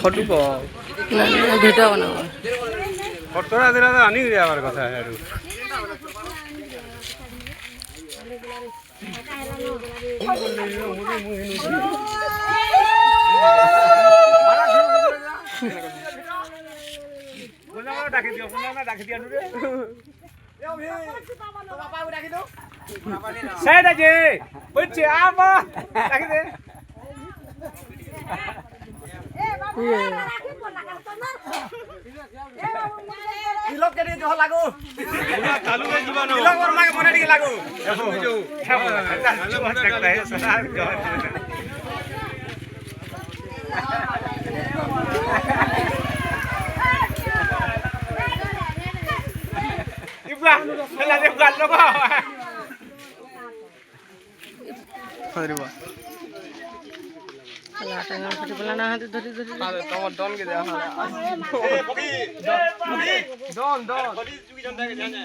Photo পাও না video বানাবো ফটো রাতে রাতে আনি যাওয়ার কথা আৰু Saya dah je. Benci apa? Lagi deh. Ilok jadi johor lagu. Talu kan juga no. Ilok orang mana di lagu. Jauh. Cuma tak dah. Senar johor. Ibra, kalau dia bukan lo kau. Aduh, wah. লাটাঙ্গা photo বলা না হাতে ধরে ধরে তোমার ডন কে দেওয়া হয় ডন চুকি জন থাকে জানে